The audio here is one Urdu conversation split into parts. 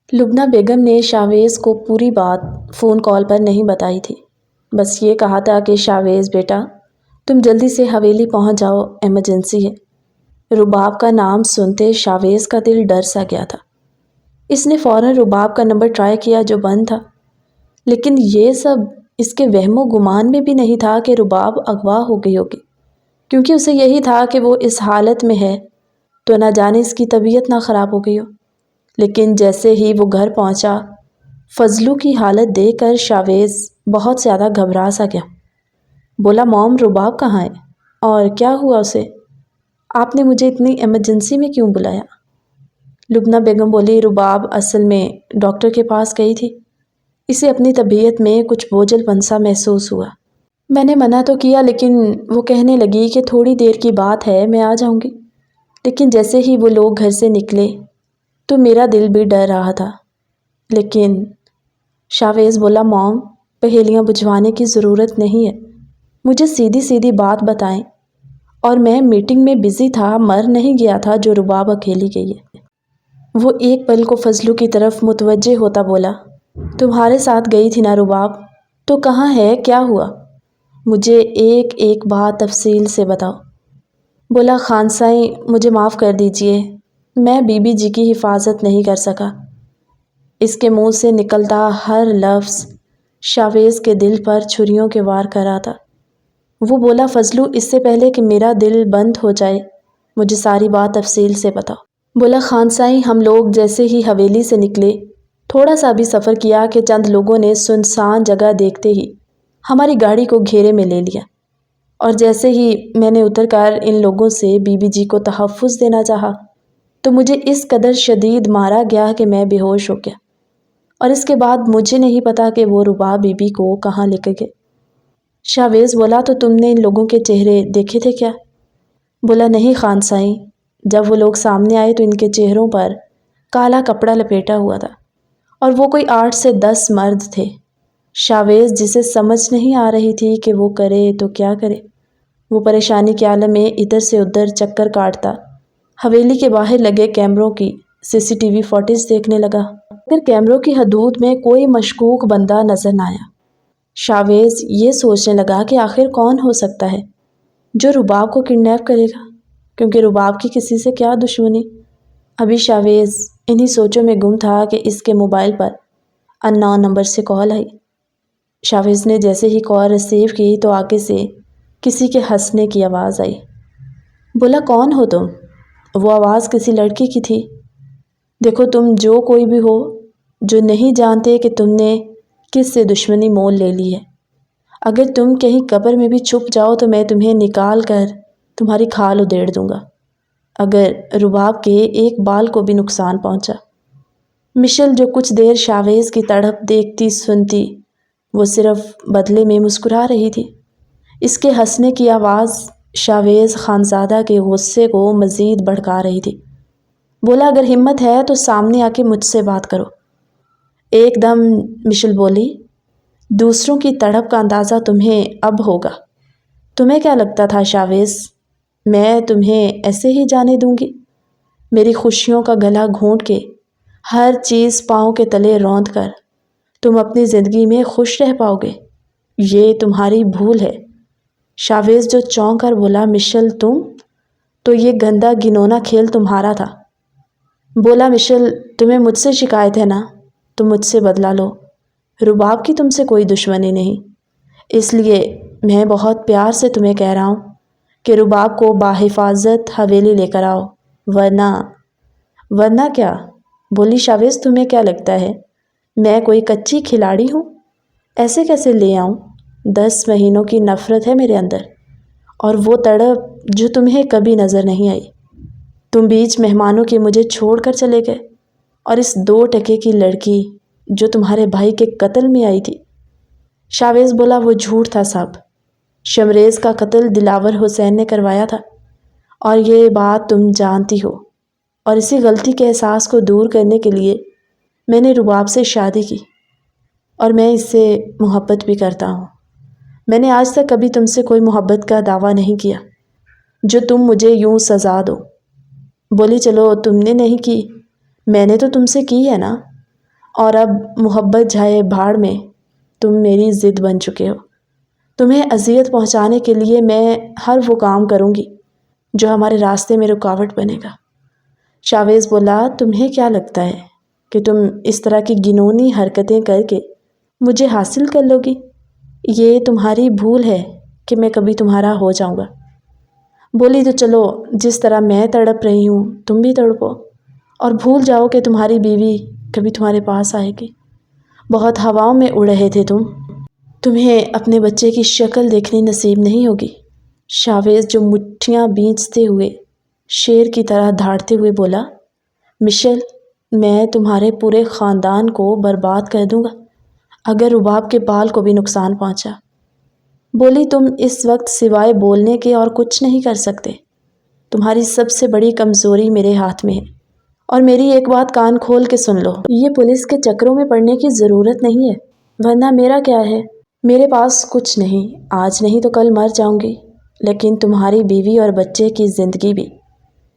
لبنہ بیگم نے شاویز کو پوری بات فون کال پر نہیں بتائی تھی، بس یہ کہا تھا کہ شاویز بیٹا تم جلدی سے حویلی پہنچ جاؤ، ایمرجنسی ہے۔ رباب کا نام سنتے شاویز کا دل ڈر سا گیا تھا۔ اس نے فوراً رباب کا نمبر ٹرائی کیا جو بند تھا، لیکن یہ سب اس کے وہم و گمان میں بھی نہیں تھا کہ رباب اغوا ہو گئی ہوگی، کیونکہ اسے یہی تھا کہ وہ اس حالت میں ہے تو نہ جانے اس کی طبیعت نہ خراب ہو گئی ہو۔ لیکن جیسے ہی وہ گھر پہنچا، فضلو کی حالت دیکھ کر شاویز بہت زیادہ گھبرا سا گیا۔ بولا موم رباب کہاں ہے اور کیا ہوا اسے؟ آپ نے مجھے اتنی ایمرجنسی میں کیوں بلایا؟ لبنہ بیگم بولی رباب اصل میں ڈاکٹر کے پاس گئی تھی، اسے اپنی طبیعت میں کچھ بوجھل پن سا محسوس ہوا۔ میں نے منع تو کیا لیکن وہ کہنے لگی کہ تھوڑی دیر کی بات ہے میں آ جاؤں گی، لیکن جیسے ہی وہ لوگ گھر سے نکلے تو میرا دل بھی ڈر رہا تھا۔ لیکن شاویز بولا موم پہیلیاں بجھوانے کی ضرورت نہیں ہے، مجھے سیدھی سیدھی بات بتائیں، اور میں میٹنگ میں بزی تھا، مر نہیں گیا تھا جو رباب اکیلی گئی ہے۔ وہ ایک پل کو فضلو کی طرف متوجہ ہوتا بولا تمہارے ساتھ گئی تھی نا رباب؟ تو کہاں ہے، کیا ہوا؟ مجھے ایک ایک بات تفصیل سے بتاؤ۔ بولا خان سائیں مجھے معاف کر دیجئے، میں بی بی جی کی حفاظت نہیں کر سکا۔ اس کے منہ سے نکلتا ہر لفظ شاویز کے دل پر چھریوں کے وار کر رہا تھا۔ وہ بولا فضلو اس سے پہلے کہ میرا دل بند ہو جائے مجھے ساری بات تفصیل سے بتاؤ۔ بولا خان سائیں ہم لوگ جیسے ہی حویلی سے نکلے، تھوڑا سا بھی سفر کیا کہ چند لوگوں نے سنسان جگہ دیکھتے ہی ہماری گاڑی کو گھیرے میں لے لیا، اور جیسے ہی میں نے اتر کر ان لوگوں سے بی بی جی کو تحفظ دینا چاہا تو مجھے اس قدر شدید مارا گیا کہ میں بے ہوش ہو گیا، اور اس کے بعد مجھے نہیں پتا کہ وہ رباب بی بی کو کہاں لے کے گئے۔ شاویز بولا تو تم نے ان لوگوں کے چہرے دیکھے تھے کیا؟ بولا نہیں خان سائیں، جب وہ لوگ سامنے آئے تو ان کے چہروں پر کالا کپڑا لپیٹا ہوا تھا، اور وہ کوئی 8 سے 10 مرد تھے۔ شاویز جسے سمجھ نہیں آ رہی تھی کہ وہ کرے تو کیا کرے، وہ پریشانی کے عالم میں ادھر سے ادھر چکر کاٹتا حویلی کے باہر لگے کیمروں کی CCTV فوٹیج دیکھنے لگا، مگر کیمروں کی حدود میں کوئی مشکوک بندہ نظر نہ آیا۔ شاویز یہ سوچنے لگا کہ آخر کون ہو سکتا ہے جو رباب کو کڈنیپ کرے گا، کیونکہ رباب کی کسی سے کیا دشمنی۔ ابھی شاویز انہی سوچوں میں گم تھا کہ اس کے موبائل پر اننون نمبر سے کال آئی۔ شاویز نے جیسے ہی کال ریسیو کی تو آگے سے کسی کے ہنسنے کی آواز آئی۔ بولا کون ہو تم؟ وہ آواز کسی لڑکی کی تھی۔ دیکھو تم جو کوئی بھی ہو، جو نہیں جانتے کہ تم نے کس سے دشمنی مول لے لی ہے، اگر تم کہیں قبر میں بھی چھپ جاؤ تو میں تمہیں نکال کر تمہاری کھال ادھیڑ دوں گا، اگر رباب کے ایک بال کو بھی نقصان پہنچا۔ مشل جو کچھ دیر شاویز کی تڑپ دیکھتی سنتی، وہ صرف بدلے میں مسکرا رہی تھی۔ اس کے ہنسنے کی آواز شاویز خانزادہ کے غصے کو مزید بھڑکا رہی تھی۔ بولا اگر ہمت ہے تو سامنے آ کے مجھ سے بات کرو۔ ایک دم مشل بولی دوسروں کی تڑپ کا اندازہ تمہیں اب ہوگا۔ تمہیں کیا لگتا تھا شاویز میں تمہیں ایسے ہی جانے دوں گی؟ میری خوشیوں کا گلا گھونٹ کے، ہر چیز پاؤں کے تلے روند کر تم اپنی زندگی میں خوش رہ پاؤ گے؟ یہ تمہاری بھول ہے۔ شاویز جو چونک کر بولا مشل تم؟ تو یہ گندا گنونا کھیل تمہارا تھا۔ بولا مشل تمہیں مجھ سے شکایت ہے نا، تم مجھ سے بدلا لو، رباب کی تم سے کوئی دشمنی نہیں، اس لیے میں بہت پیار سے تمہیں کہہ رہا ہوں کہ رباب کو بحفاظت حویلی لے کر آؤ، ورنہ کیا؟ بولی شاویز تمہیں کیا لگتا ہے میں کوئی کچی کھلاڑی ہوں؟ ایسے کیسے لے آؤں؟ 10 مہینوں کی نفرت ہے میرے اندر، اور وہ تڑپ جو تمہیں کبھی نظر نہیں آئی۔ تم بیچ مہمانوں کے مجھے چھوڑ کر چلے گئے، اور اس 2 ٹکے کی لڑکی جو تمہارے بھائی کے قتل میں آئی تھی۔ شاویز بولا وہ جھوٹ تھا صاحب، شمریز کا قتل دلاور حسین نے کروایا تھا، اور یہ بات تم جانتی ہو، اور اسی غلطی کے احساس کو دور کرنے کے لیے میں نے رباب سے شادی کی، اور میں اس سے محبت بھی کرتا ہوں۔ میں نے آج تک کبھی تم سے کوئی محبت کا دعویٰ نہیں کیا جو تم مجھے یوں سزا دو۔ بولی چلو تم نے نہیں کی، میں نے تو تم سے کی ہے نا، اور اب محبت جائے بھاڑ میں، تم میری ضد بن چکے ہو۔ تمہیں اذیت پہنچانے کے لیے میں ہر وہ کام کروں گی جو ہمارے راستے میں رکاوٹ بنے گا۔ شاویز بولا، تمہیں کیا لگتا ہے کہ تم اس طرح کی گنونی حرکتیں کر کے مجھے حاصل کر لو گی؟ یہ تمہاری بھول ہے کہ میں کبھی تمہارا ہو جاؤں گا۔ بولی، تو چلو، جس طرح میں تڑپ رہی ہوں تم بھی تڑپو، اور بھول جاؤ کہ تمہاری بیوی کبھی تمہارے پاس آئے گی۔ بہت ہواؤں میں اڑ رہے تھے تمہیں اپنے بچے کی شکل دیکھنی نصیب نہیں ہوگی۔ شاویز جو مٹھیاں بیچتے ہوئے شیر کی طرح دھاڑتے ہوئے بولا، مشل، میں تمہارے پورے خاندان کو برباد کر دوں گا اگر رباب کے بال کو بھی نقصان پہنچا۔ بولی، تم اس وقت سوائے بولنے کے اور کچھ نہیں کر سکتے۔ تمہاری سب سے بڑی کمزوری میرے ہاتھ میں ہے، اور میری ایک بات کان کھول کے سن لو، یہ پولیس کے چکروں میں پڑنے کی ضرورت نہیں ہے، ورنہ میرا کیا ہے؟ میرے پاس کچھ نہیں، آج نہیں تو کل مر جاؤں گی، لیکن تمہاری بیوی اور بچے کی زندگی بھی۔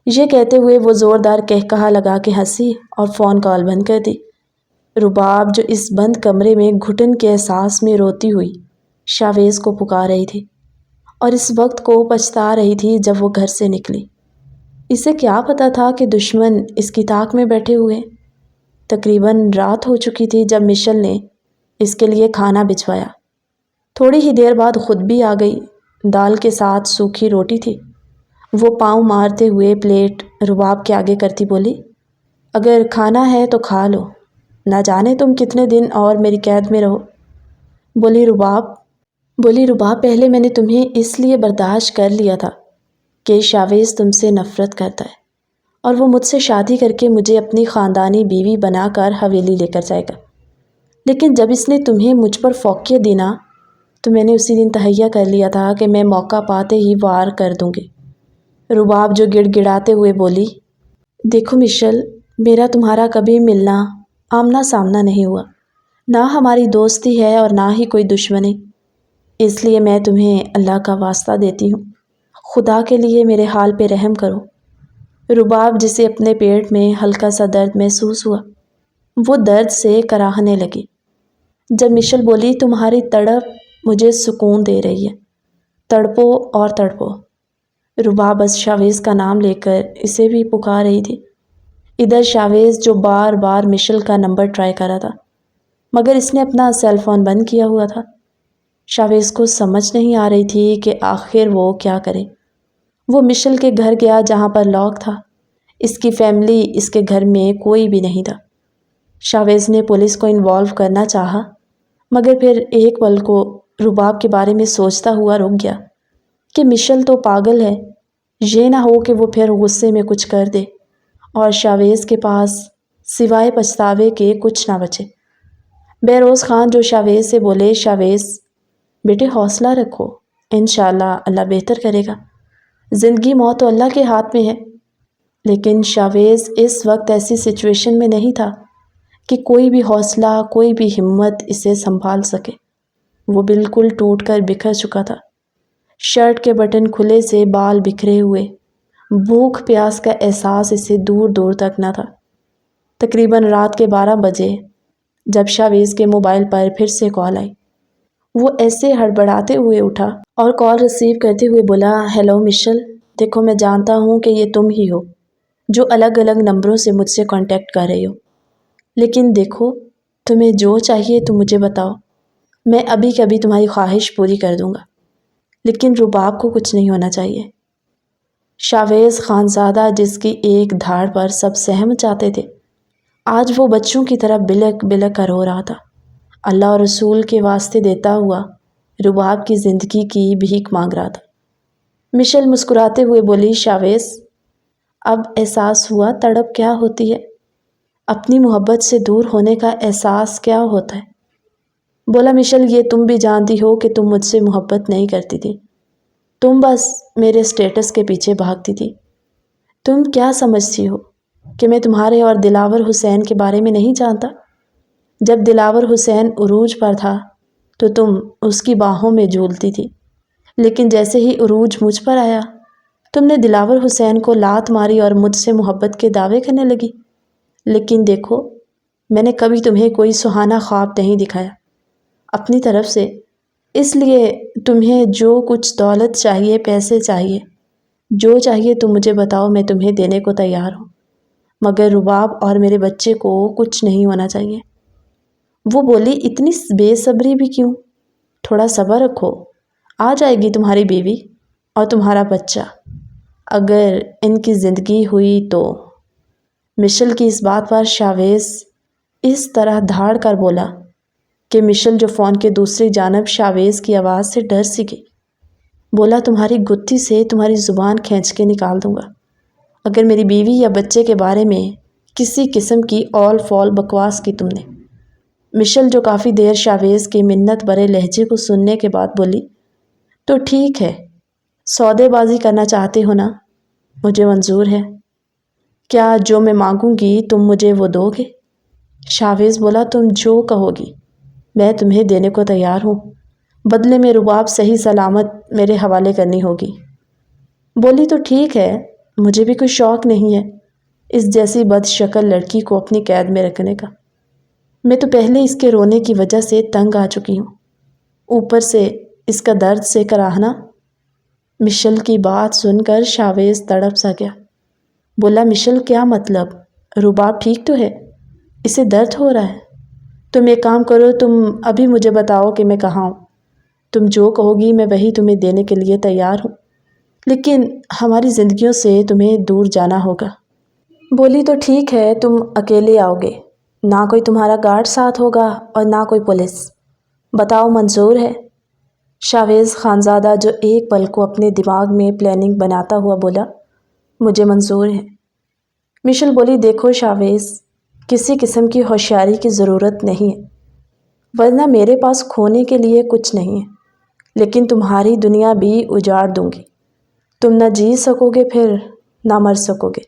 یہ کہتے ہوئے وہ زوردار قہقہا لگا کے ہنسی اور فون کال بند کر دی۔ رباب جو اس بند کمرے میں گھٹن کے احساس میں روتی ہوئی شاویز کو پکار رہی تھی، اور اس وقت کو پچھتا رہی تھی جب وہ گھر سے نکلی۔ اسے کیا پتا تھا کہ دشمن اس کی طاق میں بیٹھے ہوئے۔ تقریباً رات ہو چکی تھی جب مشل نے اس کے لیے کھانا بھجوایا۔ تھوڑی ہی دیر بعد خود بھی آ گئی۔ دال کے ساتھ سوکھی روٹی تھی۔ وہ پاؤں مارتے ہوئے پلیٹ رباب کے آگے کرتی بولی، اگر کھانا ہے تو کھا لو، نہ جانے تم کتنے دن اور میری قید میں رہو۔ بولی رباب، پہلے میں نے تمہیں اس لیے برداشت کر لیا تھا کہ شاویز تم سے نفرت کرتا ہے، اور وہ مجھ سے شادی کر کے مجھے اپنی خاندانی بیوی بنا کر حویلی لے کر جائے گا، لیکن جب اس نے تمہیں مجھ پر فوقیت دی نا، تو میں نے اسی دن تہیہ کر لیا تھا کہ میں موقع پاتے ہی وار کر دوں گی۔ رباب جو گڑ گڑاتے ہوئے بولی، دیکھو مشل، میرا تمہارا کبھی ملنا آمنا سامنا نہیں ہوا، نہ ہماری دوستی ہے اور نہ ہی کوئی دشمنی، اس لیے میں تمہیں اللہ کا واسطہ دیتی ہوں، خدا کے لیے میرے حال پہ رحم کرو۔ رباب، جسے اپنے پیٹ میں ہلکا سا درد محسوس ہوا، وہ درد سے کراہنے لگی۔ جب مشل بولی، تمہاری تڑپ مجھے سکون دے رہی ہے، تڑپو اور تڑپو۔ رباب بس شاویز کا نام لے کر اسے بھی پکار رہی تھی۔ ادھر شاویز جو بار بار مشل کا نمبر ٹرائی کر رہا تھا، مگر اس نے اپنا سیل فون بند کیا ہوا تھا۔ شاویز کو سمجھ نہیں آ رہی تھی کہ آخر وہ کیا کرے۔ وہ مشل کے گھر گیا جہاں پر لاک تھا۔ اس کی فیملی، اس کے گھر میں کوئی بھی نہیں تھا۔ شاویز نے پولیس کو انوالو کرنا چاہا، مگر پھر ایک پل کو رباب کے بارے میں سوچتا ہوا رک گیا کہ مشل تو پاگل ہے، یہ نہ ہو کہ وہ پھر غصے میں کچھ کر دے اور شاویز کے پاس سوائے پچھتاوے کے کچھ نہ بچے۔ بہروز خان جو شاویز سے بولے، شاویز بیٹے حوصلہ رکھو، انشاءاللہ اللہ بہتر کرے گا، زندگی موت تو اللہ کے ہاتھ میں ہے۔ لیکن شاویز اس وقت ایسی سچویشن میں نہیں تھا کہ کوئی بھی حوصلہ، کوئی بھی ہمت اسے سنبھال سکے۔ وہ بالکل ٹوٹ کر بکھر چکا تھا۔ شرٹ کے بٹن کھلے سے بال بکھرے ہوئے، بھوک پیاس کا احساس اسے دور دور تک نہ تھا۔ تقریباً رات کے 12 بجے جب شاویز کے موبائل پر پھر سے کال آئی، وہ ایسے ہڑبڑاتے ہوئے اٹھا اور کال ریسیو کرتے ہوئے بولا، ہیلو مشل، دیکھو میں جانتا ہوں کہ یہ تم ہی ہو جو الگ الگ نمبروں سے مجھ سے کانٹیکٹ کر رہی ہو، لیکن دیکھو تمہیں جو چاہیے تم مجھے بتاؤ، میں ابھی کے ابھی تمہاری خواہش پوری کر دوں گا، لیکن رباب کو کچھ نہیں ہونا چاہیے۔ شاویز خانزادہ، جس کی ایک دھاڑ پر سب سہم جاتے تھے، آج وہ بچوں کی طرح بلک بلک کر رو رہا تھا، اللہ اور رسول کے واسطے دیتا ہوا رباب کی زندگی کی بھیک مانگ رہا تھا۔ مشل مسکراتے ہوئے بولی، شاویز اب احساس ہوا تڑپ کیا ہوتی ہے، اپنی محبت سے دور ہونے کا احساس کیا ہوتا ہے۔ بولا مشل، یہ تم بھی جانتی ہو کہ تم مجھ سے محبت نہیں کرتی تھی، تم بس میرے سٹیٹس کے پیچھے بھاگتی تھی۔ تم کیا سمجھتی ہو کہ میں تمہارے اور دلاور حسین کے بارے میں نہیں جانتا؟ جب دلاور حسین عروج پر تھا تو تم اس کی باہوں میں جھولتی تھی، لیکن جیسے ہی عروج مجھ پر آیا، تم نے دلاور حسین کو لات ماری اور مجھ سے محبت کے دعوے کرنے لگی۔ لیکن دیکھو میں نے کبھی تمہیں کوئی سہانا خواب نہیں دکھایا اپنی طرف سے، اس لیے تمہیں جو کچھ دولت چاہیے، پیسے چاہیے، جو چاہیے تم مجھے بتاؤ، میں تمہیں دینے کو تیار ہوں، مگر رباب اور میرے بچے کو کچھ نہیں ہونا چاہیے۔ وہ بولی اتنی بے صبری بھی کیوں؟ تھوڑا صبر رکھو، آ جائے گی تمہاری بیوی اور تمہارا بچہ، اگر ان کی زندگی ہوئی تو۔ مشل کی اس بات پر شاویز اس طرح دھاڑ کر بولا کہ مشل جو فون کے دوسری جانب شاویز کی آواز سے ڈر سی گئی۔ بولا تمہاری گتھی سے تمہاری زبان کھینچ کے نکال دوں گا اگر میری بیوی یا بچے کے بارے میں کسی قسم کی اول فول بکواس کی تم نے۔ مشل جو کافی دیر شاویز کے منت برے لہجے کو سننے کے بعد بولی تو ٹھیک ہے، سودے بازی کرنا چاہتے ہو نا، مجھے منظور ہے، کیا جو میں مانگوں گی تم مجھے وہ دو گے؟ شاویز بولا تم جو کہو گی میں تمہیں دینے کو تیار ہوں، بدلے میں رباب صحیح سلامت میرے حوالے کرنی ہوگی۔ بولی تو ٹھیک ہے، مجھے بھی کوئی شوق نہیں ہے اس جیسی بد شکل لڑکی کو اپنی قید میں رکھنے کا، میں تو پہلے اس کے رونے کی وجہ سے تنگ آ چکی ہوں، اوپر سے اس کا درد سے کراہنا۔ مشل کی بات سن کر شاویز تڑپ سا گیا۔ بولا مشل کیا مطلب؟ رباب ٹھیک تو ہے، اسے درد ہو رہا ہے؟ تم ایک کام کرو، تم ابھی مجھے بتاؤ کہ میں کہاں ہوں، تم جو کہو گی میں وہی تمہیں دینے کے لیے تیار ہوں، لیکن ہماری زندگیوں سے تمہیں دور جانا ہوگا۔ بولی تو ٹھیک ہے، تم اکیلے آؤ گے، نہ کوئی تمہارا گارڈ ساتھ ہوگا اور نہ کوئی پولیس، بتاؤ منظور ہے؟ شاویز خانزادہ جو ایک پل کو اپنے دماغ میں پلاننگ بناتا ہوا بولا مجھے منظور ہے۔ مشل بولی دیکھو شاویز، کسی قسم کی ہوشیاری کی ضرورت نہیں ہے، ورنہ میرے پاس کھونے کے لیے کچھ نہیں ہے، لیکن تمہاری دنیا بھی اجاڑ دوں گی، تم نہ جی سکو گے پھر نہ مر سکو گے،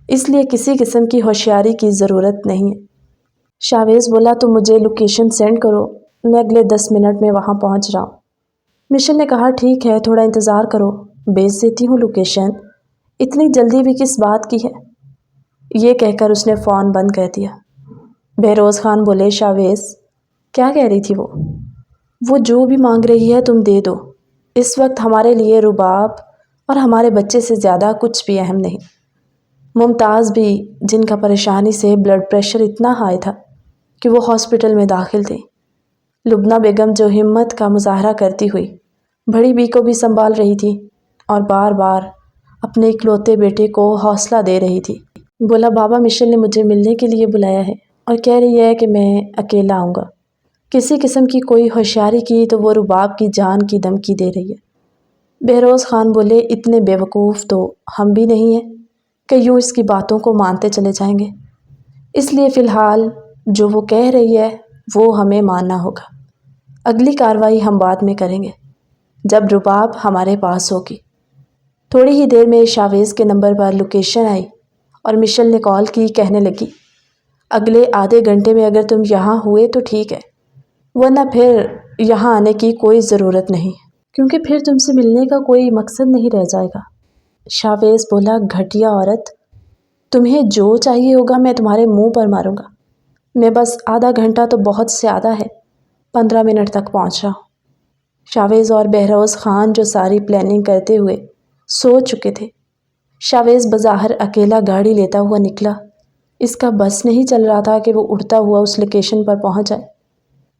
اس لیے کسی قسم کی ہوشیاری کی ضرورت نہیں ہے۔ شاویز بولا تم مجھے لوکیشن سینڈ کرو، میں اگلے 10 منٹ میں وہاں پہنچ رہا ہوں۔ مشل نے کہا ٹھیک ہے، تھوڑا انتظار کرو، بھیج دیتی ہوں لوکیشن، اتنی جلدی بھی کس بات کی ہے؟ یہ کہہ کر اس نے فون بند کر دیا۔ بہروز خان بولے شاویز کیا کہہ رہی تھی وہ جو بھی مانگ رہی ہے تم دے دو، اس وقت ہمارے لیے رباب اور ہمارے بچے سے زیادہ کچھ بھی اہم نہیں۔ ممتاز بھی، جن کا پریشانی سے بلڈ پریشر اتنا ہائی تھا کہ وہ ہاسپٹل میں داخل تھی، لبنہ بیگم جو ہمت کا مظاہرہ کرتی ہوئی بڑی بی کو بھی سنبھال رہی تھی اور بار بار اپنے اکلوتے بیٹے کو حوصلہ دے رہی تھی۔ بولا بابا مشل نے مجھے ملنے کے لیے بلایا ہے اور کہہ رہی ہے کہ میں اکیلا آؤں گا، کسی قسم کی کوئی ہوشیاری کی تو وہ رباب کی جان کی دھمکی دے رہی ہے۔ بہروز خان بولے اتنے بیوقوف تو ہم بھی نہیں ہیں کہ یوں اس کی باتوں کو مانتے چلے جائیں گے، اس لیے فی الحال جو وہ کہہ رہی ہے وہ ہمیں ماننا ہوگا، اگلی کارروائی ہم بعد میں کریں گے جب رباب ہمارے پاس ہوگی۔ تھوڑی ہی دیر میں شاویز کے نمبر پر لوکیشن آئی اور مشل نے کال کی، کہنے لگی اگلے آدھے گھنٹے میں اگر تم یہاں ہوئے تو ٹھیک ہے، ورنہ پھر یہاں آنے کی کوئی ضرورت نہیں، کیونکہ پھر تم سے ملنے کا کوئی مقصد نہیں رہ جائے گا۔ شاویز بولا گھٹیا عورت، تمہیں جو چاہیے ہوگا میں تمہارے منہ پر ماروں گا، میں بس آدھا گھنٹہ تو بہت زیادہ ہے، 15 منٹ تک پہنچ رہا ہوں۔ شاویز اور بہروز خان جو ساری پلاننگ کرتے ہوئے سو چکے تھے۔ شاویز بظاہر اکیلا گاڑی لیتا ہوا نکلا، اس کا بس نہیں چل رہا تھا کہ وہ اڑتا ہوا اس لوکیشن پر پہنچ جائے،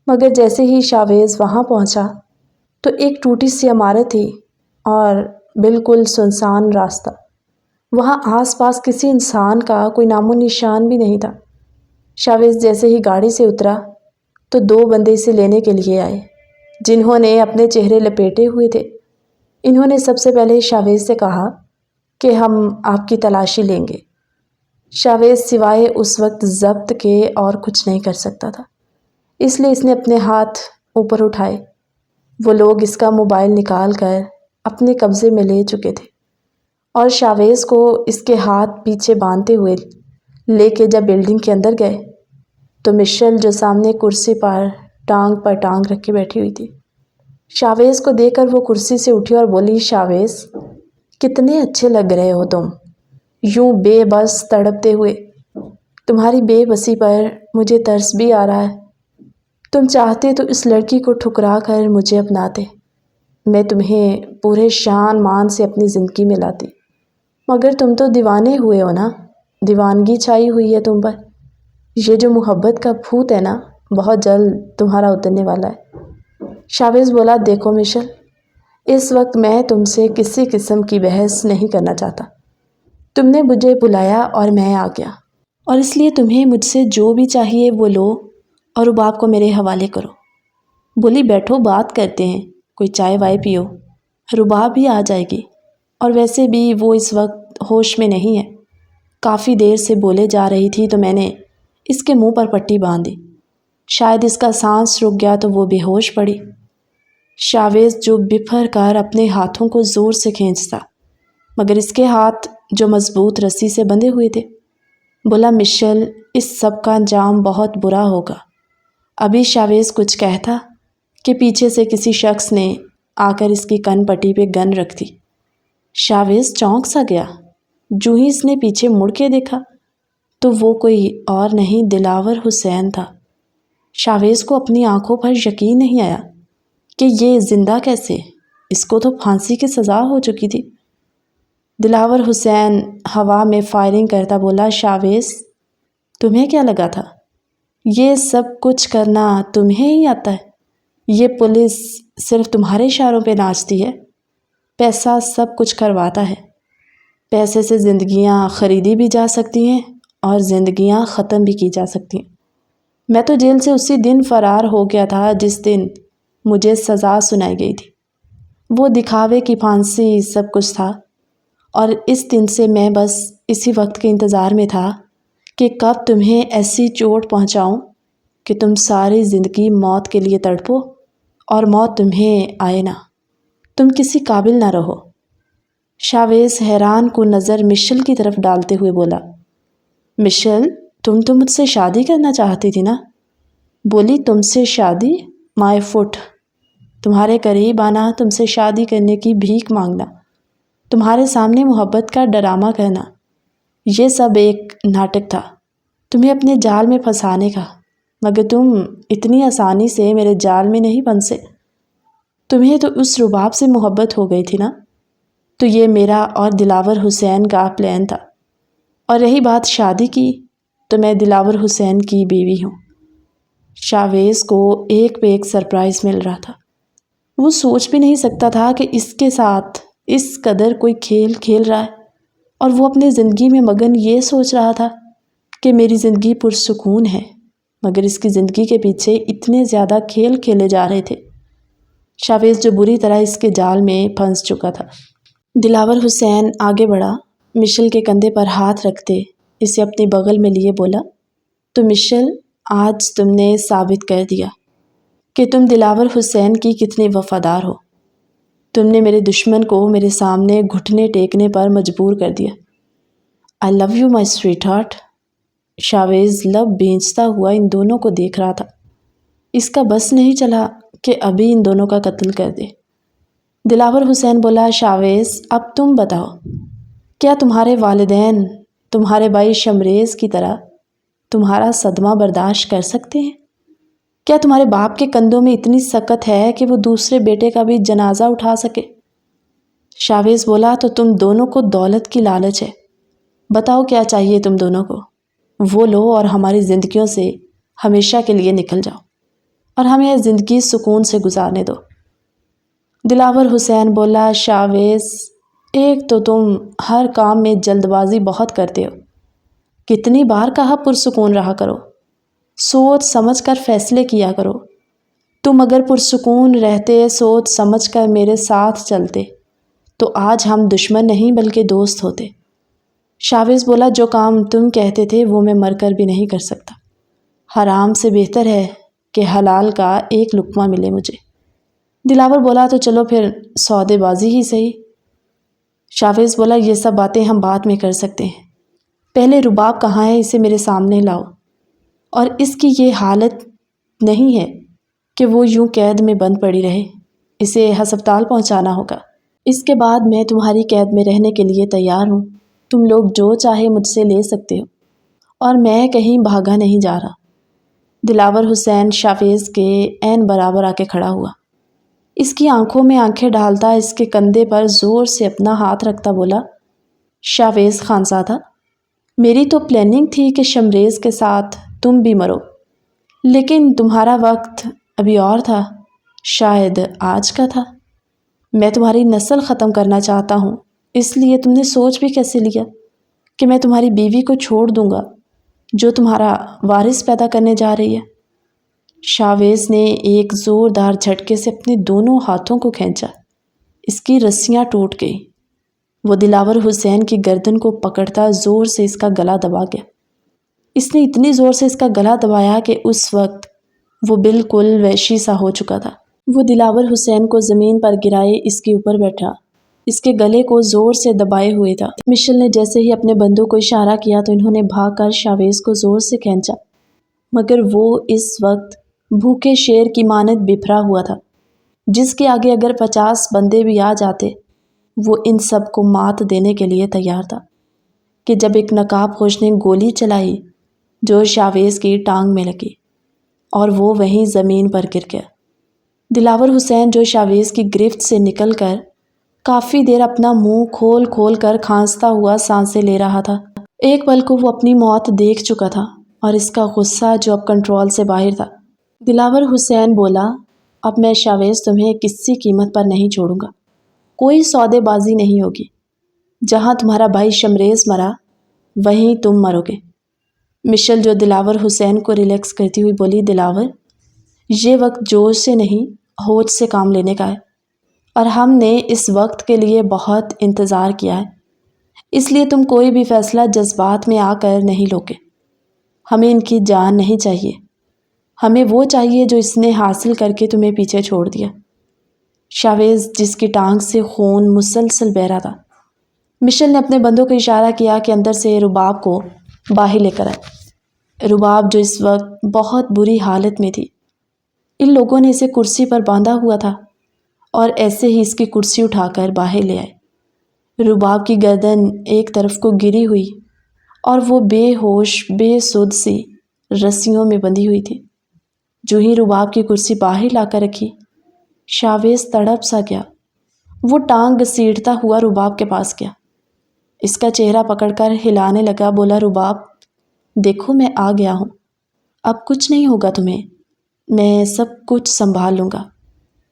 مگر جیسے ہی شاویز وہاں پہنچا تو ایک ٹوٹی سی عمارت تھی اور بالکل سنسان راستہ، وہاں آس پاس کسی انسان کا کوئی نام و نشان بھی نہیں تھا۔ شاویز جیسے ہی گاڑی سے اترا تو 2 بندے اسے لینے کے لیے آئے، جنہوں نے اپنے چہرے لپیٹے ہوئے تھے۔ انہوں نے سب سے پہلے شاویز سے کہا کہ ہم آپ کی تلاشی لیں گے۔ شاویز سوائے اس وقت ضبط کے اور کچھ نہیں کر سکتا تھا، اس لیے اس نے اپنے ہاتھ اوپر اٹھائے۔ وہ لوگ اس کا موبائل نکال کر اپنے قبضے میں لے چکے تھے اور شاویز کو اس کے ہاتھ پیچھے باندھتے ہوئے لے کے جب بلڈنگ کے اندر گئے تو مشل جو سامنے کرسی پر ٹانگ رکھ کے بیٹھی ہوئی تھی، شاویز کو دیکھ کر وہ کرسی سے اٹھی اور بولی شاویز کتنے اچھے لگ رہے ہو تم، یوں بے بس تڑپتے ہوئے، تمہاری بے بسی پر مجھے ترس بھی آ رہا ہے۔ تم چاہتے تو اس لڑکی کو ٹھکرا کر مجھے اپناتے، میں تمہیں پورے شان مان سے اپنی زندگی میں لاتی، مگر تم تو دیوانے ہوئے ہو نا، دیوانگی چھائی ہوئی ہے تم پر۔ یہ جو محبت کا بھوت ہے نا، بہت جلد تمہارا اترنے والا ہے۔ شاویز بولا، دیکھو مشل، اس وقت میں تم سے کسی قسم کی بحث نہیں کرنا چاہتا۔ تم نے مجھے بلایا اور میں آ گیا، اور اس لیے تمہیں مجھ سے جو بھی چاہیے وہ لو اور رباب کو میرے حوالے کرو۔ بولی، بیٹھو بات کرتے ہیں، کوئی چائے وائے پیو، رباب بھی آ جائے گی، اور ویسے بھی وہ اس وقت ہوش میں نہیں ہے۔ کافی دیر سے بولے جا رہی تھی تو میں نے اس کے منہ پر پٹی باندھ دی، شاید اس کا سانس رک گیا تو وہ بے ہوش پڑی۔ شاویز جو بپھر کر اپنے ہاتھوں کو زور سے کھینچتا، مگر اس کے ہاتھ جو مضبوط رسی سے بندھے ہوئے تھے۔ بولا، مشل، اس سب کا انجام بہت برا ہوگا۔ ابھی شاویز کچھ کہتا کہ پیچھے سے کسی شخص نے آ کر اس کی کن پٹی پہ گن رکھ دی۔ شاویز چونک سا گیا۔ جو ہی اس نے پیچھے مڑ کے دیکھا تو وہ کوئی اور نہیں، دلاور حسین تھا۔ شاویز کو اپنی آنکھوں پر یقین نہیں آیا کہ یہ زندہ کیسے، اس کو تو پھانسی کی سزا ہو چکی تھی۔ دلاور حسین ہوا میں فائرنگ کرتا بولا، شاویز، تمہیں کیا لگا تھا یہ سب کچھ کرنا تمہیں ہی آتا ہے؟ یہ پولیس صرف تمہارے اشاروں پہ ناچتی ہے، پیسہ سب کچھ کرواتا ہے۔ پیسے سے زندگیاں خریدی بھی جا سکتی ہیں اور زندگیاں ختم بھی کی جا سکتی ہیں۔ میں تو جیل سے اسی دن فرار ہو گیا تھا جس دن مجھے سزا سنائی گئی تھی۔ وہ دکھاوے کی پھانسی سب کچھ تھا، اور اس دن سے میں بس اسی وقت کے انتظار میں تھا کہ کب تمہیں ایسی چوٹ پہنچاؤں کہ تم ساری زندگی موت کے لیے تڑپو اور موت تمہیں آئے نہ، تم کسی قابل نہ رہو۔ شاویز حیران کن نظر مشل کی طرف ڈالتے ہوئے بولا، مشل، تم تو مجھ سے شادی کرنا چاہتی تھی نا؟ بولی، تم سے شادی؟ مائی فٹ، تمہارے قریب آنا، تم سے شادی کرنے کی بھیک مانگنا، تمہارے سامنے محبت کا ڈرامہ کرنا، یہ سب ایک ناٹک تھا تمہیں اپنے جال میں پھنسانے کا، مگر تم اتنی آسانی سے میرے جال میں نہیں پھنسے۔ تمہیں تو اس رباب سے محبت ہو گئی تھی نا؟ تو یہ میرا اور دلاور حسین کا پلان تھا، اور رہی بات شادی کی تو میں دلاور حسین کی بیوی ہوں۔ شاویز کو ایک پہ ایک سرپرائز مل رہا تھا۔ وہ سوچ بھی نہیں سکتا تھا کہ اس کے ساتھ اس قدر کوئی کھیل کھیل رہا ہے، اور وہ اپنی زندگی میں مگن یہ سوچ رہا تھا کہ میری زندگی پرسکون ہے، مگر اس کی زندگی کے پیچھے اتنے زیادہ کھیل کھیلے جا رہے تھے۔ شاویز جو بری طرح اس کے جال میں پھنس چکا تھا۔ دلاور حسین آگے بڑھا، مشل کے کندھے پر ہاتھ رکھتے اسے اپنی بغل میں لیے بولا، تو مشل، آج تم نے ثابت کر دیا کہ تم دلاور حسین کی کتنی وفادار ہو۔ تم نے میرے دشمن کو میرے سامنے گھٹنے ٹیکنے پر مجبور کر دیا۔ I love you my sweetheart. Shavez لب بھینچتا ہوا ان دونوں کو دیکھ رہا تھا۔ اس کا بس نہیں چلا کہ ابھی ان دونوں کا قتل کر دے۔ دلاور حسین بولا، شاویز، اب تم بتاؤ، کیا تمہارے والدین تمہارے بھائی شمریز کی طرح تمہارا صدمہ برداشت کر سکتے ہیں؟ کیا تمہارے باپ کے کندھوں میں اتنی سکت ہے کہ وہ دوسرے بیٹے کا بھی جنازہ اٹھا سکے؟ شاویز بولا، تو تم دونوں کو دولت کی لالچ ہے۔ بتاؤ کیا چاہیے تم دونوں کو، وہ لو اور ہماری زندگیوں سے ہمیشہ کے لیے نکل جاؤ، اور ہمیں زندگی سکون سے گزارنے دو۔ دلاور حسین بولا، شاویز، ایک تو تم ہر کام میں جلد بازی بہت کرتے ہو، کتنی بار کہا پرسکون رہا کرو، سوچ سمجھ کر فیصلے کیا کرو۔ تم اگر پرسکون رہتے، سوچ سمجھ کر میرے ساتھ چلتے، تو آج ہم دشمن نہیں بلکہ دوست ہوتے۔ شاویز بولا، جو کام تم کہتے تھے وہ میں مر کر بھی نہیں کر سکتا۔ حرام سے بہتر ہے کہ حلال کا ایک لقمہ ملے مجھے۔ دلاور بولا، تو چلو پھر سودے بازی ہی صحیح۔ شاویز بولا، یہ سب باتیں ہم بعد میں کر سکتے ہیں، پہلے رباب کہاں ہے، اسے میرے سامنے لاؤ، اور اس کی یہ حالت نہیں ہے کہ وہ یوں قید میں بند پڑی رہے، اسے ہسپتال پہنچانا ہوگا۔ اس کے بعد میں تمہاری قید میں رہنے کے لیے تیار ہوں، تم لوگ جو چاہے مجھ سے لے سکتے ہو، اور میں کہیں بھاگا نہیں جا رہا۔ دلاور حسین شاویز کے عین برابر آ کے کھڑا ہوا۔ اس کی آنکھوں میں آنکھیں ڈالتا، اس کے کندھے پر زور سے اپنا ہاتھ رکھتا بولا، شاویز خانزادہ، میری تو پلاننگ تھی کہ شمریز کے ساتھ تم بھی مرو، لیکن تمہارا وقت ابھی اور تھا، شاید آج کا تھا۔ میں تمہاری نسل ختم کرنا چاہتا ہوں، اس لیے تم نے سوچ بھی کیسے لیا کہ میں تمہاری بیوی کو چھوڑ دوں گا جو تمہارا وارث پیدا کرنے جا رہی ہے؟ شاویز نے ایک زوردار جھٹکے سے اپنے دونوں ہاتھوں کو کھینچا، اس کی رسیاں ٹوٹ گئی۔ وہ دلاور حسین کی گردن کو پکڑتا زور سے اس کا گلا دبا گیا۔ اس نے اتنی زور سے اس کا گلا دبایا کہ اس وقت وہ بالکل وحشی سا ہو چکا تھا۔ وہ دلاور حسین کو زمین پر گرائے اس کے اوپر بیٹھا، اس کے گلے کو زور سے دبائے ہوئے تھا۔ مشل نے جیسے ہی اپنے بندوں کو اشارہ کیا تو انہوں نے بھاگ کر شاویز کو زور سے کھینچا، مگر وہ اس وقت بھوکے شیر کی مانند بپھرا ہوا تھا، جس کے آگے اگر 50 بندے بھی آ جاتے وہ ان سب کو مات دینے کے لیے تیار تھا، کہ جب ایک نقاب پوش نے گولی چلائی جو شاویز کی ٹانگ میں لگی اور وہ وہیں زمین پر گر گیا۔ دلاور حسین جو شاویز کی گرفت سے نکل کر کافی دیر اپنا منہ کھول کھول کر کھانستا ہوا سانسیں لے رہا تھا، ایک پل کو وہ اپنی موت دیکھ چکا تھا اور اس کا غصہ جو اب کنٹرول سے باہر تھا۔ دلاور حسین بولا، اب میں شاویز تمہیں کسی قیمت پر نہیں چھوڑوں گا، کوئی سودے بازی نہیں ہوگی، جہاں تمہارا بھائی شمریز مرا وہیں تم مرو گے۔ مشل جو دلاور حسین کو ریلیکس کرتی ہوئی بولی، دلاور، یہ وقت جوش سے نہیں ہوش سے کام لینے کا ہے، اور ہم نے اس وقت کے لیے بہت انتظار کیا ہے، اس لیے تم کوئی بھی فیصلہ جذبات میں آ کر نہیں لوگے۔ ہمیں ان کی جان نہیں چاہیے، ہمیں وہ چاہیے جو اس نے حاصل کر کے تمہیں پیچھے چھوڑ دیا۔ شاویز جس کی ٹانگ سے خون مسلسل بہہ رہا تھا، مشل نے اپنے بندوں کو اشارہ کیا کہ اندر سے رباب کو باہر لے کر آئے۔ رباب جو اس وقت بہت بری حالت میں تھی، ان لوگوں نے اسے کرسی پر باندھا ہوا تھا اور ایسے ہی اس کی کرسی اٹھا کر باہر لے آئے۔ رباب کی گردن ایک طرف کو گری ہوئی اور وہ بے ہوش بے سدھ سی رسیوں میں بندھی ہوئی تھی۔ جو ہی رباب کی کرسی باہر لا کر رکھی، شاویز تڑپ سا گیا۔ وہ ٹانگ گھسیٹتا ہوا رباب کے پاس گیا، اس کا چہرہ پکڑ کر ہلانے لگا، بولا، رباب، دیکھو میں آ گیا ہوں، اب کچھ نہیں ہوگا تمہیں، میں سب کچھ سنبھال لوں گا،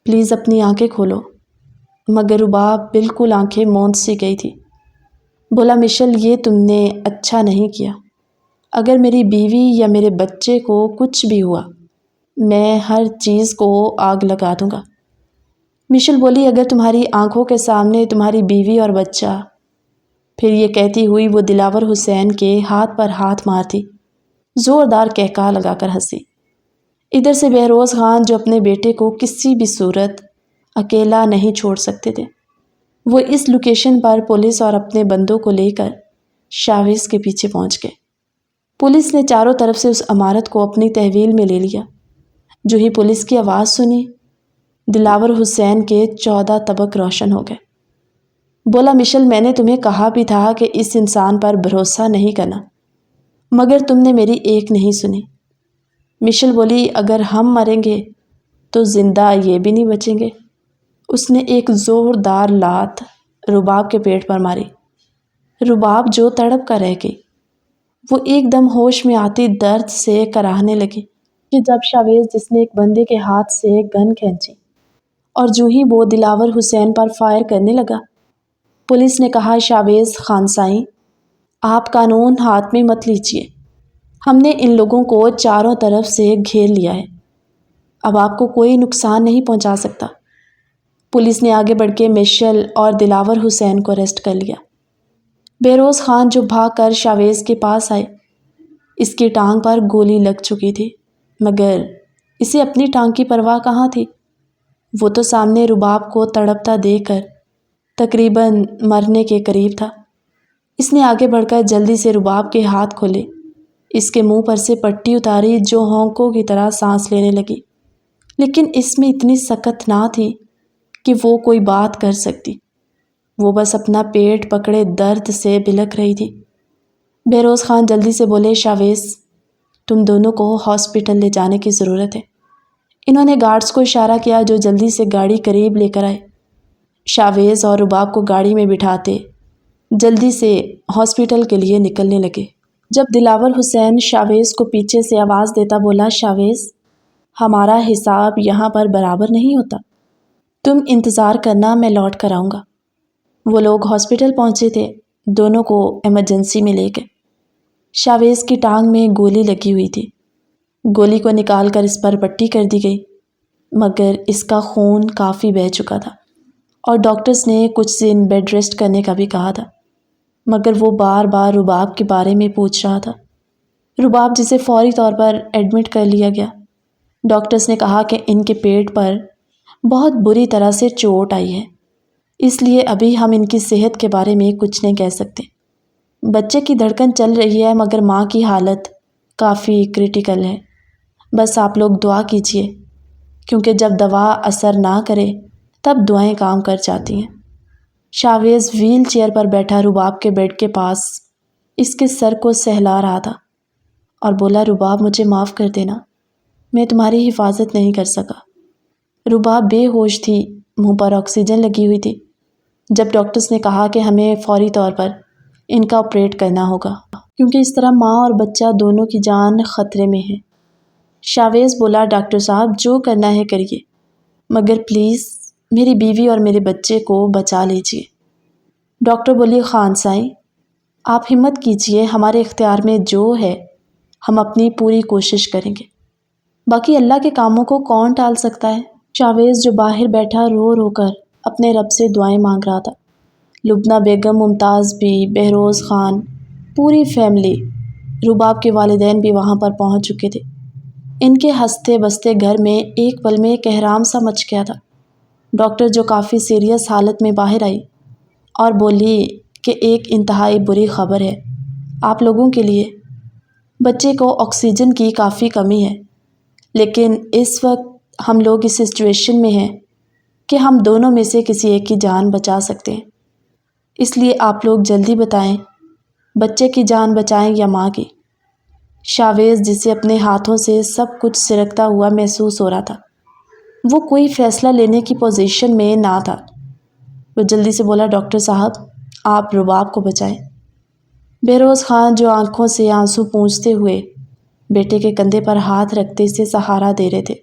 پلیز اپنی آنکھیں کھولو۔ مگر رباب بالکل آنکھیں موند سی گئی تھی۔ بولا، مشل، یہ تم نے اچھا نہیں کیا، اگر میری بیوی یا میرے بچے کو کچھ بھی ہوا میں ہر چیز کو آگ لگا دوں گا۔ مشل بولی، اگر تمہاری آنکھوں کے سامنے تمہاری بیوی اور بچہ، پھر یہ کہتی ہوئی وہ دلاور حسین کے ہاتھ پر ہاتھ مارتی زوردار کہکہا لگا کر ہنسی۔ ادھر سے بہروز خان جو اپنے بیٹے کو کسی بھی صورت اکیلا نہیں چھوڑ سکتے تھے، وہ اس لوکیشن پر پولیس اور اپنے بندوں کو لے کر شاویز کے پیچھے پہنچ گئے۔ پولیس نے چاروں طرف سے اس عمارت کو اپنی تحویل میں لے لیا۔ جو ہی پولیس کی آواز سنی، دلاور حسین کے 14 طبق روشن ہو گئے۔ بولا، مشل، میں نے تمہیں کہا بھی تھا کہ اس انسان پر بھروسہ نہیں کرنا، مگر تم نے میری ایک نہیں سنی۔ مشل بولی، اگر ہم مریں گے تو زندہ یہ بھی نہیں بچیں گے۔ اس نے ایک زوردار لات رباب کے پیٹ پر ماری۔ رباب جو تڑپ کر رہ گئی، وہ ایک دم ہوش میں آتی درد سے کراہنے لگی کہ جب شاویز جس نے ایک بندے کے ہاتھ سے گن کھینچی اور جو ہی وہ دلاور حسین پر فائر کرنے لگا، پولیس نے کہا، شاویز خانسائیں، آپ قانون ہاتھ میں مت لیجیے، ہم نے ان لوگوں کو چاروں طرف سے گھیر لیا ہے، اب آپ کو کوئی نقصان نہیں پہنچا سکتا۔ پولیس نے آگے بڑھ کے مشل اور دلاور حسین کو اریسٹ کر لیا۔ بہروز خان جو بھاگ کر شاویز کے پاس آئے، اس کی ٹانگ پر گولی لگ چکی تھی، مگر اسے اپنی ٹانگ کی پرواہ کہاں تھی۔ وہ تو سامنے رباب کو تڑپتا دیکھ کر تقریباً مرنے کے قریب تھا۔ اس نے آگے بڑھ کر جلدی سے رباب کے ہاتھ کھولے، اس کے منہ پر سے پٹی اتاری جو ہونکوں کی طرح سانس لینے لگی، لیکن اس میں اتنی سکت نہ تھی کہ وہ کوئی بات کر سکتی۔ وہ بس اپنا پیٹ پکڑے درد سے بلک رہی تھی۔ بہروز خان جلدی سے بولے، شاویز تم دونوں کو ہاسپٹل لے جانے کی ضرورت ہے۔ انہوں نے گارڈز کو اشارہ کیا جو جلدی سے گاڑی قریب لے کر آئے۔ شاویز اور رباب کو گاڑی میں بٹھاتے جلدی سے ہاسپٹل کے لیے نکلنے لگے۔ جب دلاور حسین شاویز کو پیچھے سے آواز دیتا بولا، شاویز ہمارا حساب یہاں پر برابر نہیں ہوتا، تم انتظار کرنا، میں لوٹ کر آؤں گا۔ وہ لوگ ہاسپٹل پہنچے تھے، دونوں کو ایمرجنسی میں لے گئے۔ شاویز کی ٹانگ میں گولی لگی ہوئی تھی، گولی کو نکال کر اس پر پٹی کر دی گئی، مگر اس کا خون کافی بہہ چکا تھا اور ڈاکٹرز نے کچھ دن بیڈ ریسٹ کرنے کا بھی کہا تھا، مگر وہ بار بار رباب کے بارے میں پوچھ رہا تھا۔ رباب جسے فوری طور پر ایڈمٹ کر لیا گیا۔ ڈاکٹرز نے کہا کہ ان کے پیٹ پر بہت بری طرح سے چوٹ آئی ہے، اس لیے ابھی ہم ان کی صحت کے بارے میں کچھ نہیں کہہ سکتے۔ بچے کی دھڑکن چل رہی ہے مگر ماں کی حالت کافی کریٹیکل ہے، بس آپ لوگ دعا کیجیے، کیونکہ جب دوا اثر نہ کرے تب دعائیں کام کر جاتی ہیں۔ شاویز ویل چیئر پر بیٹھا رباب کے بیڈ کے پاس اس کے سر کو سہلا رہا تھا اور بولا، رباب مجھے معاف کر دینا، میں تمہاری حفاظت نہیں کر سکا۔ رباب بے ہوش تھی، منہ پر آکسیجن لگی ہوئی تھی۔ جب ڈاکٹرز نے کہا کہ ہمیں فوری طور پر ان کا آپریٹ کرنا ہوگا، کیونکہ اس طرح ماں اور بچہ دونوں کی جان خطرے میں ہے۔ شاویز بولا، ڈاکٹر صاحب جو کرنا ہے کریے، مگر پلیز میری بیوی اور میرے بچے کو بچا لیجیے۔ ڈاکٹر بولی، خان سائیں آپ ہمت کیجیے، ہمارے اختیار میں جو ہے ہم اپنی پوری کوشش کریں گے، باقی اللہ کے کاموں کو کون ٹال سکتا ہے۔ شاویز جو باہر بیٹھا رو رو کر اپنے رب سے دعائیں مانگ رہا تھا۔ لبنہ بیگم، ممتاز بھی، بہروز خان، پوری فیملی، رباب کے والدین بھی وہاں پر پہنچ چکے تھے۔ ان کے ہنستے بستے گھر میں ایک پل میں کہرام سا مچ گیا تھا۔ ڈاکٹر جو کافی سیریس حالت میں باہر آئی اور بولی کہ ایک انتہائی بری خبر ہے آپ لوگوں کے لیے، بچے کو آکسیجن کی کافی کمی ہے، لیکن اس وقت ہم لوگ اس سچویشن میں ہیں کہ ہم دونوں میں سے کسی ایک کی جان بچا سکتے ہیں، اس لیے آپ لوگ جلدی بتائیں بچے کی جان بچائیں یا ماں کی۔ شاویز جسے اپنے ہاتھوں سے سب کچھ سرکتا ہوا محسوس ہو رہا تھا، وہ کوئی فیصلہ لینے کی پوزیشن میں نہ تھا۔ وہ جلدی سے بولا، ڈاکٹر صاحب آپ رباب کو بچائیں۔ بہروز خان جو آنکھوں سے آنسو پونچھتے ہوئے بیٹے کے کندھے پر ہاتھ رکھتے اسے سہارا دے رہے تھے۔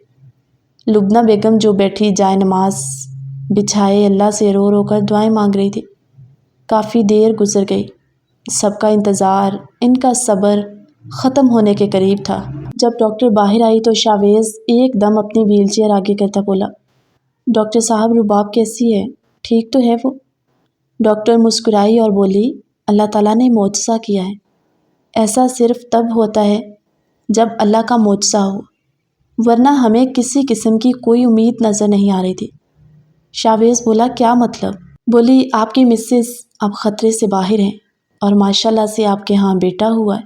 لبنہ بیگم جو بیٹھی جائے نماز بچھائے اللہ سے رو رو کر دعائیں مانگ رہی تھی۔ کافی دیر گزر گئی، سب کا انتظار، ان کا صبر ختم ہونے کے قریب تھا۔ جب ڈاکٹر باہر آئی تو شاویز ایک دم اپنی ویل چیئر آگے کرتا بولا، ڈاکٹر صاحب رباب کیسی ہے، ٹھیک تو ہے وہ؟ ڈاکٹر مسکرائی اور بولی، اللہ تعالیٰ نے معجزہ کیا ہے، ایسا صرف تب ہوتا ہے جب اللہ کا معجزہ ہو، ورنہ ہمیں کسی قسم کی کوئی امید نظر نہیں آ رہی تھی۔ شاویز بولا، کیا مطلب؟ بولی، آپ کی مسز اب خطرے سے باہر ہیں اور ماشاءاللہ سے آپ کے ہاں بیٹا ہوا ہے،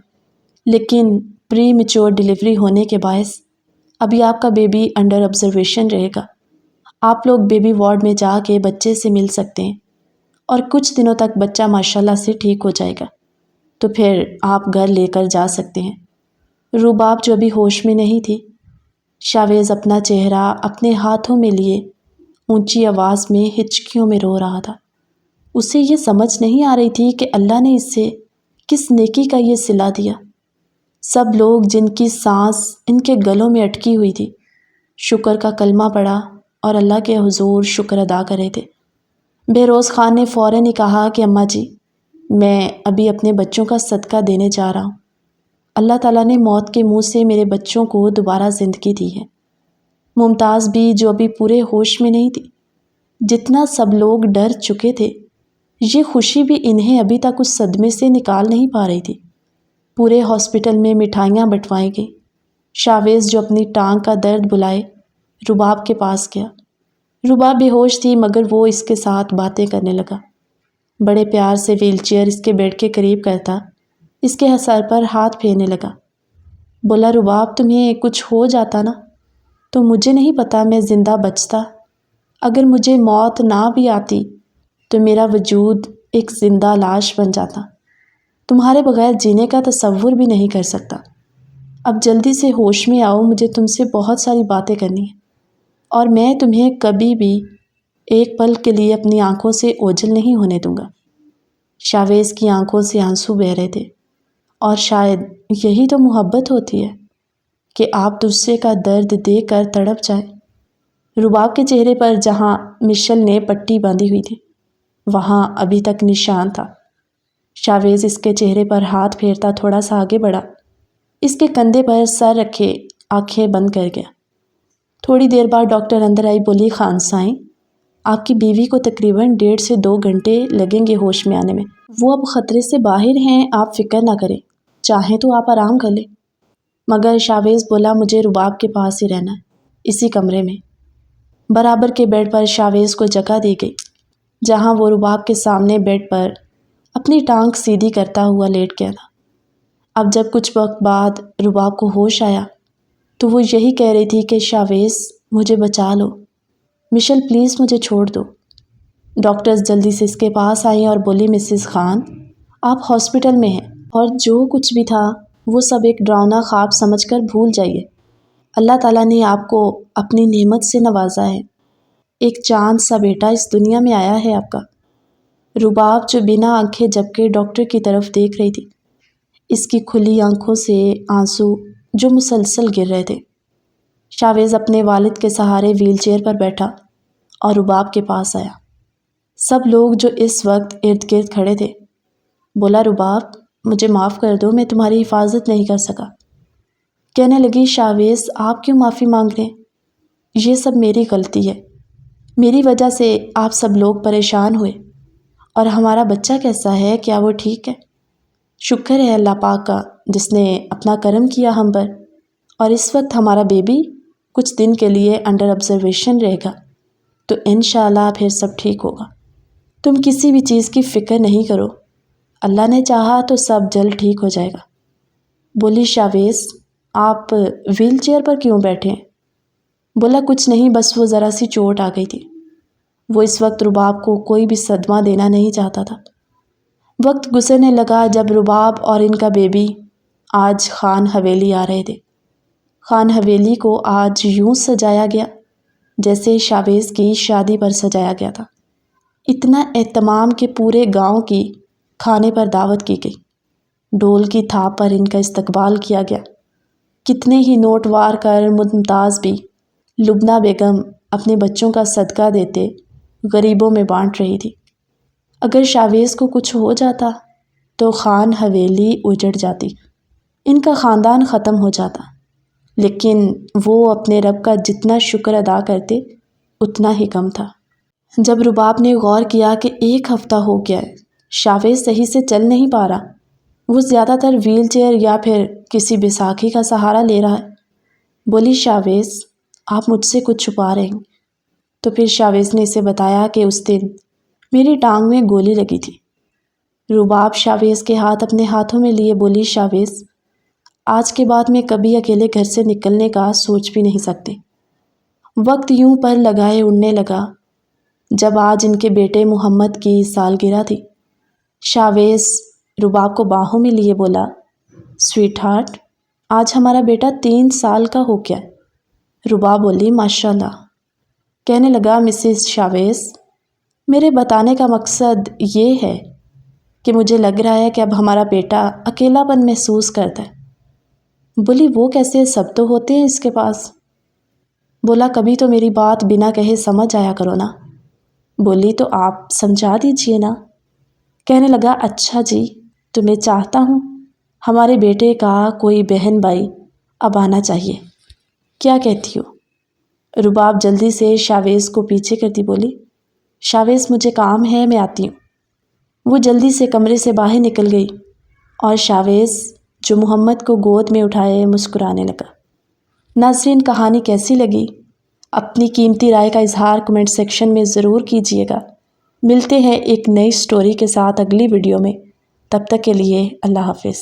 لیکن پری میچور ڈیلیوری ہونے کے باعث ابھی آپ کا بیبی انڈر آبزرویشن رہے گا۔ آپ لوگ بیبی وارڈ میں جا کے بچے سے مل سکتے ہیں اور کچھ دنوں تک بچہ ماشاءاللہ سے ٹھیک ہو جائے گا تو پھر آپ گھر لے کر جا سکتے ہیں۔ رباب جو ابھی ہوش میں نہیں تھی، شاویز اپنا چہرہ اپنے ہاتھوں میں لیے اونچی آواز میں ہچکیوں میں رو رہا تھا۔ اسے یہ سمجھ نہیں آ رہی تھی کہ اللہ نے اسے کس نیکی کا یہ صلہ دیا۔ سب لوگ جن کی سانس ان کے گلوں میں اٹکی ہوئی تھی، شکر کا کلمہ پڑھا اور اللہ کے حضور شکر ادا کر رہے تھے۔ بہروز خان نے فوراً ہی کہا کہ اماں جی، میں ابھی اپنے بچوں کا صدقہ دینے جا رہا ہوں، اللہ تعالیٰ نے موت کے منہ سے میرے بچوں کو دوبارہ زندگی دی ہے۔ ممتاز بھی جو ابھی پورے ہوش میں نہیں تھی، جتنا سب لوگ ڈر چکے تھے، یہ خوشی بھی انہیں ابھی تک اس صدمے سے نکال نہیں پا رہی تھی۔ پورے ہاسپٹل میں مٹھائیاں بٹوائی گئیں۔ شاویز جو اپنی ٹانگ کا درد بلائے رباب کے پاس گیا۔ رباب بے ہوش تھی مگر وہ اس کے ساتھ باتیں کرنے لگا، بڑے پیار سے ویل چیئر اس کے بیڈ کے قریب کرتا اس کے سر پر ہاتھ پھیرنے لگا۔ بولا، رباب تمہیں کچھ ہو جاتا نا تو مجھے نہیں پتا میں زندہ بچتا، اگر مجھے موت نہ بھی آتی تو میرا وجود ایک زندہ لاش بن جاتا، تمہارے بغیر جینے کا تصور بھی نہیں کر سکتا۔ اب جلدی سے ہوش میں آؤ، مجھے تم سے بہت ساری باتیں کرنی ہیں، اور میں تمہیں کبھی بھی ایک پل کے لیے اپنی آنکھوں سے اوجھل نہیں ہونے دوں گا۔ شاویز کی آنکھوں سے آنسو بہہ رہے تھے، اور شاید یہی تو محبت ہوتی ہے کہ آپ دوسرے کا درد دیکھ کر تڑپ جائیں۔ رباب کے چہرے پر جہاں مشل نے پٹی باندھی ہوئی تھی وہاں ابھی تک نشان تھا۔ شاویز اس کے چہرے پر ہاتھ پھیرتا تھوڑا سا آگے بڑھا، اس کے کندھے پر سر رکھے آنکھیں بند کر گیا۔ تھوڑی دیر بعد ڈاکٹر اندر آئی، بولی خان سائیں آپ کی بیوی کو تقریباً 1.5 سے 2 گھنٹے لگیں گے ہوش میں آنے میں، وہ اب خطرے سے باہر ہیں، آپ فکر نہ کریں، چاہیں تو آپ آرام کر لیں۔ مگر شاویز بولا مجھے رباب کے پاس ہی رہنا ہے، اسی کمرے میں۔ برابر کے بیڈ پر شاویز کو جگہ دی گئی، جہاں وہ رباب کے سامنے بیڈ پر اپنی ٹانگ سیدھی کرتا ہوا لیٹ گیا تھا۔ اب جب کچھ وقت بعد رباب کو ہوش آیا تو وہ یہی کہہ رہی تھی کہ شاویز مجھے بچا لو، مشل پلیز مجھے چھوڑ دو۔ ڈاکٹرز جلدی سے اس کے پاس آئیں اور بولی مسز خان آپ ہاسپٹل میں ہیں، اور جو کچھ بھی تھا وہ سب ایک ڈراؤنا خواب سمجھ کر بھول جائیے۔ اللہ تعالیٰ نے آپ کو اپنی نعمت سے نوازا ہے، ایک چاند سا بیٹا اس دنیا میں آیا ہے آپ کا۔ رباب جو بنا آنکھیں جھپکے ڈاکٹر کی طرف دیکھ رہی تھی، اس کی کھلی آنکھوں سے آنسو جو مسلسل گر رہے تھے۔ شاویز اپنے والد کے سہارے ویل چیئر پر بیٹھا اور رباب کے پاس آیا۔ سب لوگ جو اس وقت ارد گرد کھڑے تھے، بولا رباب مجھے معاف کر دو، میں تمہاری حفاظت نہیں کر سکا۔ کہنے لگی شاویز آپ کیوں معافی مانگ رہے ہیں؟ یہ سب میری غلطی ہے، میری وجہ سے آپ سب لوگ پریشان ہوئے۔ اور ہمارا بچہ کیسا ہے، کیا وہ ٹھیک ہے؟ شکر ہے اللہ پاک کا جس نے اپنا کرم کیا ہم پر، اور اس وقت ہمارا بیبی کچھ دن کے لیے انڈر آبزرویشن رہے گا، تو انشاءاللہ پھر سب ٹھیک ہوگا۔ تم کسی بھی چیز کی فکر نہیں کرو، اللہ نے چاہا تو سب جلد ٹھیک ہو جائے گا۔ بولی شاویز آپ ویل چیئر پر کیوں بیٹھے ہیں؟ بولا کچھ نہیں، بس وہ ذرا سی چوٹ آ گئی تھی۔ وہ اس وقت رباب کو کوئی بھی صدمہ دینا نہیں چاہتا تھا۔ وقت گزرنے لگا جب رباب اور ان کا بیبی آج خان حویلی آ رہے تھے۔ خان حویلی کو آج یوں سجایا گیا جیسے شاویز کی شادی پر سجایا گیا تھا۔ اتنا اہتمام کہ پورے گاؤں کی کھانے پر دعوت کی گئی، ڈھول کی تھاپ پر ان کا استقبال کیا گیا۔ کتنے ہی نوٹ وار کر ممتاز بھی لبنہ بیگم اپنے بچوں کا صدقہ دیتے غریبوں میں بانٹ رہی تھی۔ اگر شاویز کو کچھ ہو جاتا تو خان حویلی اجڑ جاتی، ان کا خاندان ختم ہو جاتا، لیکن وہ اپنے رب کا جتنا شکر ادا کرتے اتنا ہی کم تھا۔ جب رباب نے غور کیا کہ 1 ہفتہ ہو گیا ہے، شاویز صحیح سے چل نہیں پا رہا، وہ زیادہ تر ویل چیئر یا پھر کسی بیساکھی کا سہارا لے رہا ہے، بولی شاویز آپ مجھ سے کچھ چھپا رہے ہیں۔ تو پھر شاویز نے اسے بتایا کہ اس دن میری ٹانگ میں گولی لگی تھی۔ رباب شاویز کے ہاتھ اپنے ہاتھوں میں لیے بولی شاویز آج کے بعد میں کبھی اکیلے گھر سے نکلنے کا سوچ بھی نہیں سکتے۔ وقت یوں پر لگائے اڑنے لگا جب آج ان کے بیٹے محمد کی سالگرہ تھی۔ شاویز رباب کو باہوں میں لیے بولا سویٹ ہارٹ آج ہمارا بیٹا 3 سال کا ہو گیا ہے۔ رباب بولی ماشاءاللہ۔ کہنے لگا مسز شاویز میرے بتانے کا مقصد یہ ہے کہ مجھے لگ رہا ہے کہ اب ہمارا بیٹا اکیلا پن محسوس کرتا ہے۔ بولی وہ کیسے، سب تو ہوتے ہیں اس کے پاس۔ بولا کبھی تو میری بات بنا کہے سمجھ آیا کرو نا۔ بولی تو آپ سمجھا دیجئے نا۔ کہنے لگا اچھا جی، تو میں چاہتا ہوں ہمارے بیٹے کا کوئی بہن بھائی اب آنا چاہیے، کیا کہتی ہو؟ رباب جلدی سے شاویز کو پیچھے کرتی بولی شاویز مجھے کام ہے، میں آتی ہوں۔ وہ جلدی سے کمرے سے باہر نکل گئی اور شاویز جو محمد کو گود میں اٹھائے مسکرانے لگا۔ ناظرین کہانی کیسی لگی؟ اپنی قیمتی رائے کا اظہار کمنٹ سیکشن میں ضرور کیجیے گا۔ ملتے ہیں ایک نئی سٹوری کے ساتھ اگلی ویڈیو میں، تب تک کے لیے اللہ حافظ۔